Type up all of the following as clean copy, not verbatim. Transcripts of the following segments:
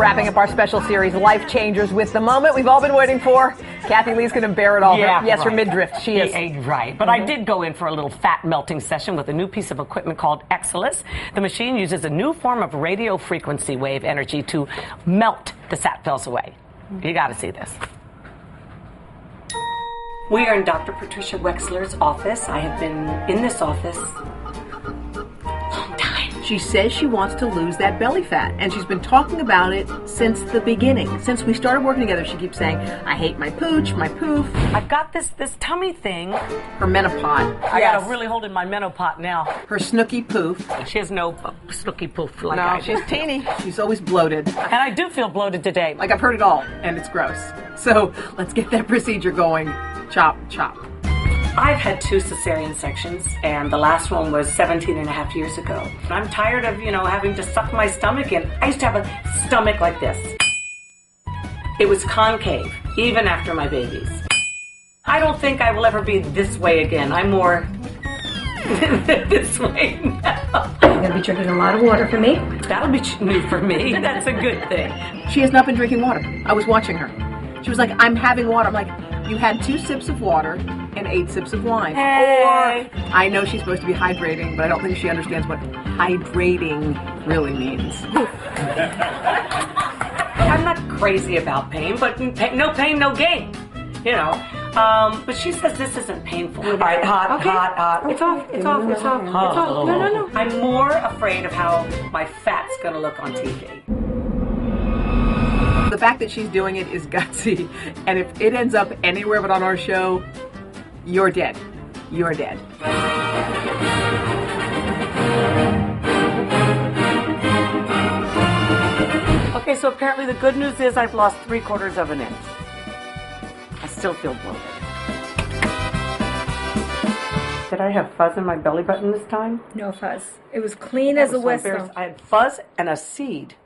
wrapping up our special series, Life Changers, with the moment we've all been waiting for. Kathy Lee's going to bear it all. Her midriff. She is. Right. But I did go in for a little fat melting session with a new piece of equipment called Exilis. The machine uses a new form of radio frequency wave energy to melt the fat cells away. You got to see this. We are in Dr. Patricia Wexler's office. I have been in this office a long time. She says she wants to lose that belly fat, and she's been talking about it since the beginning. Since we started working together, she keeps saying, I hate my pooch, my poof. I've got this tummy thing. Her menopause. I got to really hold in my menopause now. Her snooky poof. She has no snooky poof like I do. She's teeny. She's always bloated. And I do feel bloated today. Like I've heard it all, and it's gross. So let's get that procedure going. Chop, chop. I've had 2 cesarean sections, and the last one was 17 and a half years ago. I'm tired of, having to suck my stomach in. I used to have a stomach like this. It was concave, even after my babies. I don't think I will ever be this way again. I'm more this way now. You're going to be drinking a lot of water for me. That'll be new for me. That's a good thing. She has not been drinking water. I was watching her. She was like, I'm having water. I'm like, you had 2 sips of water and 8 sips of wine. Hey. Or, I know she's supposed to be hydrating, but I don't think she understands what hydrating really means. I'm not crazy about pain, but no pain, no gain. But she says this isn't painful. All right, hot. It's off. No. I'm more afraid of how my fat's going to look on TV. The fact that she's doing it is gutsy, and if it ends up anywhere but on our show, you're dead. You're dead. Okay, so apparently the good news is I've lost 3/4 of an inch. I still feel bloated. Did I have fuzz in my belly button this time? No fuzz. It was clean as a whistle. I had fuzz and a seed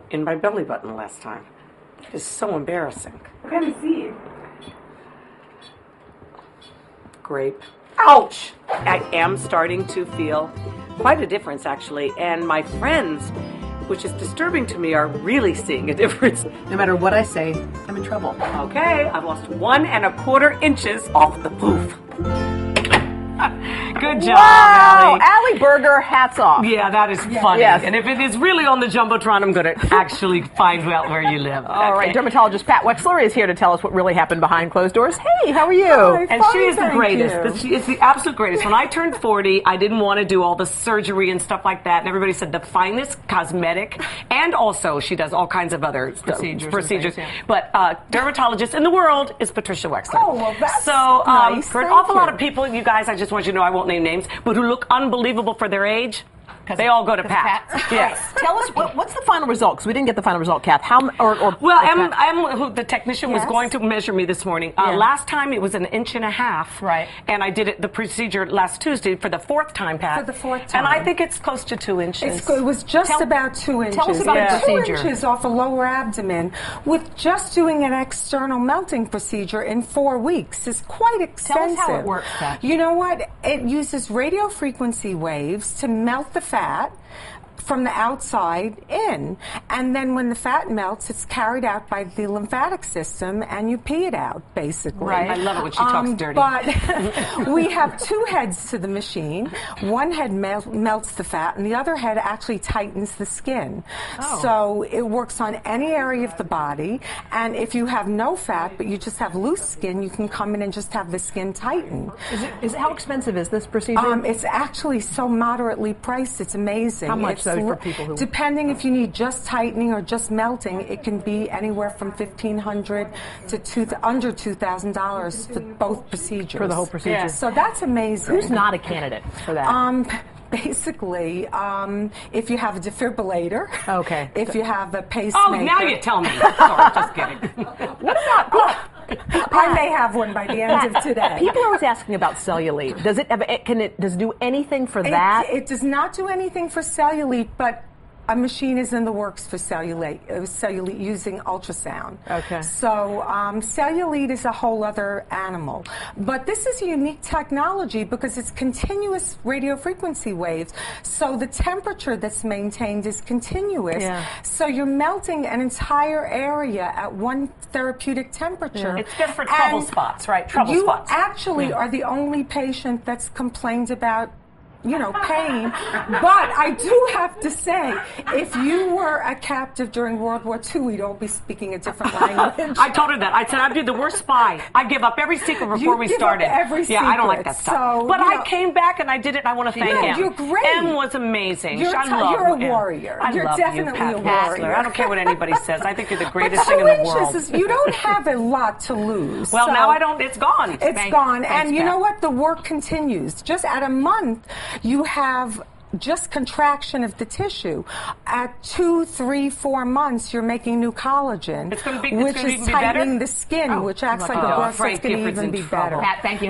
in my belly button last time. It is so embarrassing. What kind of seed? Grape. Ouch! I am starting to feel quite a difference, actually. And my friends, which is disturbing to me, are really seeing a difference. No matter what I say, I'm in trouble. Okay, I've lost 1¼ inches off the poof. Good job, wow, Allie. Allie Berger, hats off. Yeah, that is funny. Yes. And if it is really on the Jumbotron, I'm going to actually find out where you live. All right, dermatologist Pat Wexler is here to tell us what really happened behind closed doors. Hey, how are you? Hi, and she is the greatest. She is the absolute greatest. When I turned 40, I didn't want to do all the surgery and stuff like that. And everybody said the finest cosmetic. And also, she does all kinds of other procedures. Things, But dermatologist in the world is Patricia Wexler. Oh, well, that's so nice. for an awful lot of people, you guys, I just want you to know I won't name names, but who look unbelievable for their age, they all go to Pat. Yes. Tell us, what's the final result? Because we didn't get the final result, Kath. Well, the technician was going to measure me this morning. Last time it was 1.5 inches. Right. And I did the procedure last Tuesday for the 4th time, Pat. For the 4th time. And I think it's close to 2 inches. It was just about 2 inches. Tell us about the procedure. 2 inches off the lower abdomen with just doing an external melting procedure in 4 weeks is quite expensive. Tell us how it works, Kath. You know what? It uses radio frequency waves to melt the fat from the outside in, and then when the fat melts, it's carried out by the lymphatic system, and you pee it out, basically. Right. I love it when she talks dirty. But we have 2 heads to the machine. One head melts the fat, and the other head actually tightens the skin. Oh. So it works on any area of the body, and if you have no fat, but you just have loose skin, you can come in and just have the skin tighten. How expensive is this procedure? It's actually so moderately priced, it's amazing. How much, though, for people who... Depending if you need just tightening or just melting, it can be anywhere from $1,500 to under $2,000 for both procedures. For the whole procedure. Yeah. So that's amazing. Who's not a candidate for that? Basically, if you have a defibrillator. Okay. If you have a pacemaker. Oh, now you tell me. Sorry, just kidding. What about... I may have one by the end of today. People are always asking about cellulite. Does it do anything for that? It does not do anything for cellulite, but a machine is in the works for cellulite using ultrasound. Okay. So cellulite is a whole other animal. But this is a unique technology because it's continuous radio frequency waves. So the temperature that's maintained is continuous. Yeah. So you're melting an entire area at one therapeutic temperature. It's good for trouble spots, right? Trouble spots. You actually are the only patient that's complained about pain. But I do have to say, if you were a captive during World War II, we'd all be speaking a different language. I told her that. I said, I'd be the worst spy. I'd give up every secret before we started. I don't like that stuff. So, but I came back and I did it, and I want to thank him. You're great. M was amazing. You're a warrior. You're definitely a warrior. I don't care what anybody says. I think you're the greatest thing in the world. Is you don't have a lot to lose. Well, now I don't. It's gone. It's gone. And you know what? The work continues. Just at a month, you have just contraction of the tissue. At 2, 3, 4 months, you're making new collagen, which is tightening the skin, which acts like a growth. It's going to even be better. Pat, thank you.